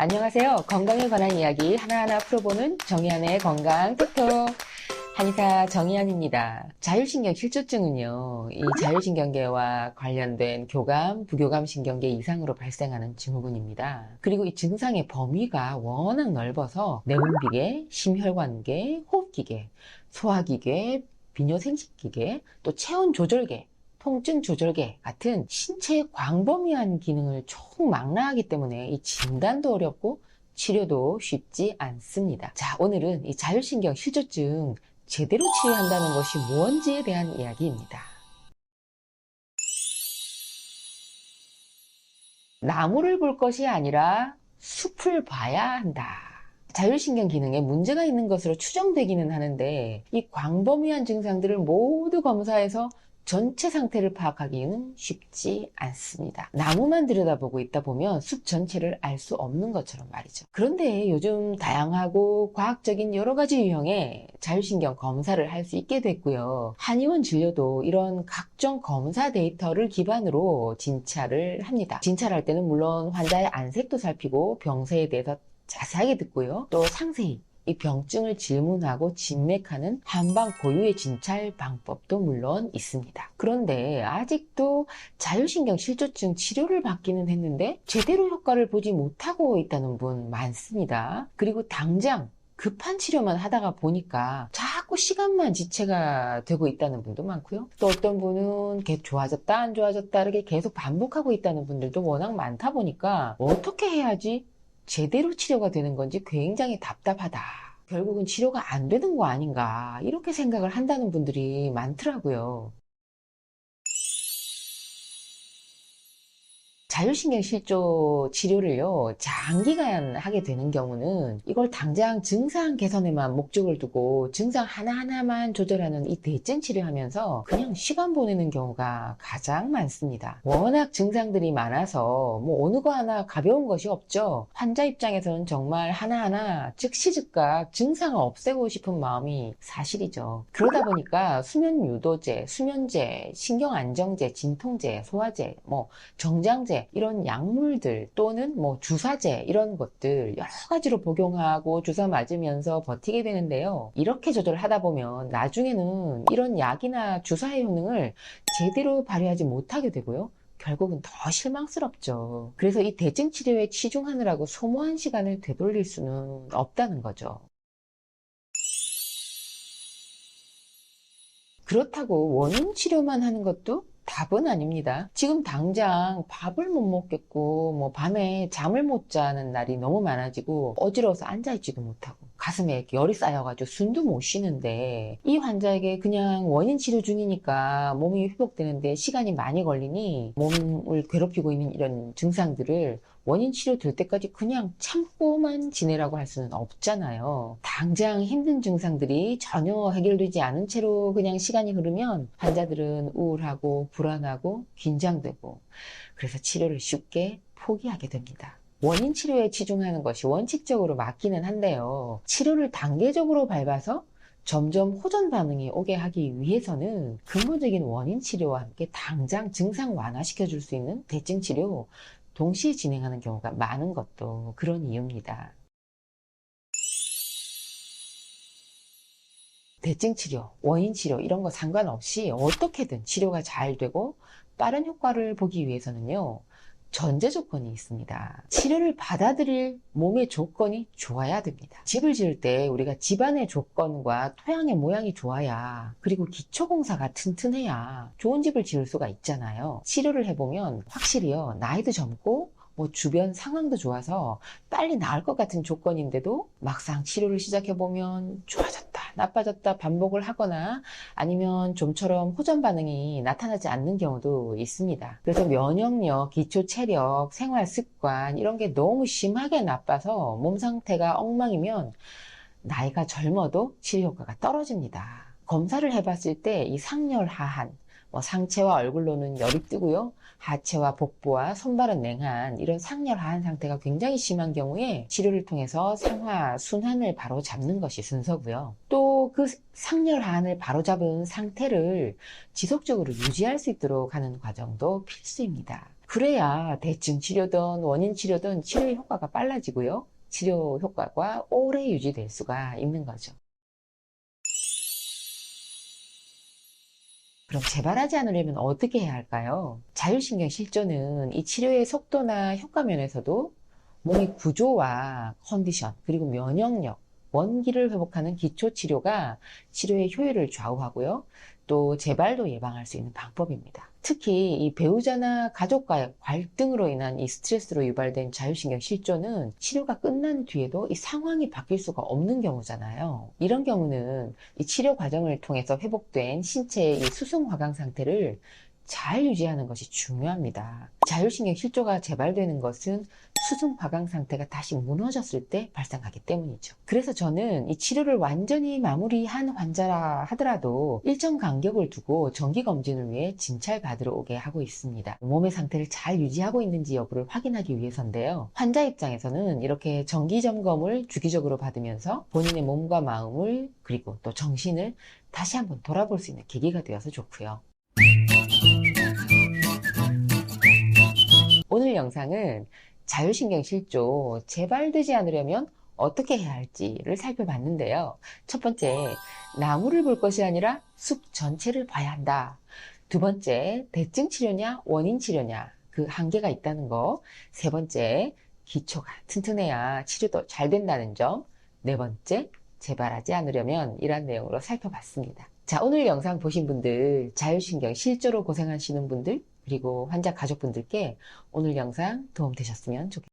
안녕하세요. 건강에 관한 이야기 하나하나 풀어보는 정의안의 건강 톡톡. 한의사 정의안입니다. 자율신경 실조증은요, 이 자율신경계와 관련된 교감, 부교감 신경계 이상으로 발생하는 증후군입니다. 그리고 이 증상의 범위가 워낙 넓어서 내분비계, 심혈관계, 호흡기계, 소화기계, 비뇨생식기계, 또 체온조절계, 통증조절계 같은 신체의 광범위한 기능을 총망라하기 때문에 이 진단도 어렵고 치료도 쉽지 않습니다. 자, 오늘은 이 자율신경 실조증 제대로 치료한다는 것이 뭔지에 대한 이야기입니다. 나무를 볼 것이 아니라 숲을 봐야 한다. 자율신경 기능에 문제가 있는 것으로 추정되기는 하는데 이 광범위한 증상들을 모두 검사해서 전체 상태를 파악하기는 쉽지 않습니다. 나무만 들여다보고 있다 보면 숲 전체를 알 수 없는 것처럼 말이죠. 그런데 요즘 다양하고 과학적인 여러 가지 유형의 자율신경 검사를 할 수 있게 됐고요. 한의원 진료도 이런 각종 검사 데이터를 기반으로 진찰을 합니다. 진찰할 때는 물론 환자의 안색도 살피고 병세에 대해서 자세하게 듣고요. 또 상세히 이 병증을 질문하고 진맥하는 한방 고유의 진찰 방법도 물론 있습니다. 그런데 아직도 자율신경 실조증 치료를 받기는 했는데 제대로 효과를 보지 못하고 있다는 분 많습니다. 그리고 당장 급한 치료만 하다가 보니까 자꾸 시간만 지체가 되고 있다는 분도 많고요. 또 어떤 분은 계속 좋아졌다 안 좋아졌다 이렇게 계속 반복하고 있다는 분들도 워낙 많다 보니까 어떻게 해야지 제대로 치료가 되는 건지 굉장히 답답하다. 결국은 치료가 안 되는 거 아닌가 이렇게 생각을 한다는 분들이 많더라고요. 자율신경 실조 치료를요, 장기간 하게 되는 경우는 이걸 당장 증상 개선에만 목적을 두고 증상 하나하나만 조절하는 이 대증 치료하면서 그냥 시간 보내는 경우가 가장 많습니다. 워낙 증상들이 많아서 뭐 어느 거 하나 가벼운 것이 없죠. 환자 입장에서는 정말 하나하나 즉시 즉각 증상을 없애고 싶은 마음이 사실이죠. 그러다 보니까 수면 유도제, 수면제, 신경 안정제, 진통제, 소화제, 정장제 이런 약물들 또는 주사제 이런 것들 여러 가지로 복용하고 주사 맞으면서 버티게 되는데요. 이렇게 조절하다 보면 나중에는 이런 약이나 주사의 효능을 제대로 발휘하지 못하게 되고요. 결국은 더 실망스럽죠. 그래서 이 대증 치료에 치중하느라고 소모한 시간을 되돌릴 수는 없다는 거죠. 그렇다고 원인 치료만 하는 것도 답은 아닙니다. 지금 당장 밥을 못 먹겠고, 밤에 잠을 못 자는 날이 너무 많아지고, 어지러워서 앉아있지도 못하고, 가슴에 이렇게 열이 쌓여가지고 숨도 못 쉬는데, 이 환자에게 그냥 원인 치료 중이니까 몸이 회복되는데 시간이 많이 걸리니, 몸을 괴롭히고 있는 이런 증상들을 원인 치료 될 때까지 그냥 참고만 지내라고 할 수는 없잖아요. 당장 힘든 증상들이 전혀 해결되지 않은 채로 그냥 시간이 흐르면 환자들은 우울하고 불안하고 긴장되고 그래서 치료를 쉽게 포기하게 됩니다. 원인 치료에 치중하는 것이 원칙적으로 맞기는 한데요. 치료를 단계적으로 밟아서 점점 호전 반응이 오게 하기 위해서는 근본적인 원인 치료와 함께 당장 증상 완화시켜 줄 수 있는 대증 치료 동시에 진행하는 경우가 많은 것도 그런 이유입니다. 대증 치료, 원인 치료 이런 거 상관없이 어떻게든 치료가 잘 되고 빠른 효과를 보기 위해서는요. 전제 조건이 있습니다. 치료를 받아들일 몸의 조건이 좋아야 됩니다. 집을 지을 때 우리가 집안의 조건과 토양의 모양이 좋아야 그리고 기초공사가 튼튼해야 좋은 집을 지을 수가 있잖아요. 치료를 해보면 확실히요. 나이도 젊고 주변 상황도 좋아서 빨리 나을 것 같은 조건인데도 막상 치료를 시작해보면 좋아졌다, 나빠졌다 반복을 하거나 아니면 좀처럼 호전 반응이 나타나지 않는 경우도 있습니다. 그래서 면역력, 기초 체력, 생활 습관 이런 게 너무 심하게 나빠서 몸 상태가 엉망이면 나이가 젊어도 치료 효과가 떨어집니다. 검사를 해봤을 때 이 상열 하한, 상체와 얼굴로는 열이 뜨고요. 하체와 복부와 손발은 냉한 이런 상열 하한 상태가 굉장히 심한 경우에 치료를 통해서 상하, 순환을 바로 잡는 것이 순서고요. 또 그 상열 하한을 바로 잡은 상태를 지속적으로 유지할 수 있도록 하는 과정도 필수입니다. 그래야 대증 치료든 원인 치료든 치료 효과가 빨라지고요. 치료 효과가 오래 유지될 수가 있는 거죠. 그럼 재발하지 않으려면 어떻게 해야 할까요? 자율신경 실조는 이 치료의 속도나 효과 면에서도 몸의 구조와 컨디션, 그리고 면역력, 원기를 회복하는 기초 치료가 치료의 효율을 좌우하고요. 또 재발도 예방할 수 있는 방법입니다. 특히 이 배우자나 가족과의 갈등으로 인한 이 스트레스로 유발된 자율신경 실조는 치료가 끝난 뒤에도 이 상황이 바뀔 수가 없는 경우잖아요. 이런 경우는 이 치료 과정을 통해서 회복된 신체의 이 수승 화강 상태를 잘 유지하는 것이 중요합니다. 자율신경 실조가 재발되는 것은 수승 화강 상태가 다시 무너졌을 때 발생하기 때문이죠. 그래서 저는 이 치료를 완전히 마무리한 환자라 하더라도 일정 간격을 두고 정기 검진을 위해 진찰 받으러 오게 하고 있습니다. 몸의 상태를 잘 유지하고 있는지 여부를 확인하기 위해서인데요. 환자 입장에서는 이렇게 정기 점검을 주기적으로 받으면서 본인의 몸과 마음을 그리고 또 정신을 다시 한번 돌아볼 수 있는 계기가 되어서 좋고요. 오늘 영상은 자율신경 실조 재발되지 않으려면 어떻게 해야 할지를 살펴봤는데요. 첫 번째, 나무를 볼 것이 아니라 숲 전체를 봐야 한다. 두 번째, 대증 치료냐 원인 치료냐 그 한계가 있다는 거. 세 번째, 기초가 튼튼해야 치료도 잘 된다는 점. 네 번째, 재발하지 않으려면 이런 내용으로 살펴봤습니다. 자, 오늘 영상 보신 분들, 자율신경 실조로 고생하시는 분들, 그리고 환자 가족분들께 오늘 영상 도움 되셨으면 좋겠습니다.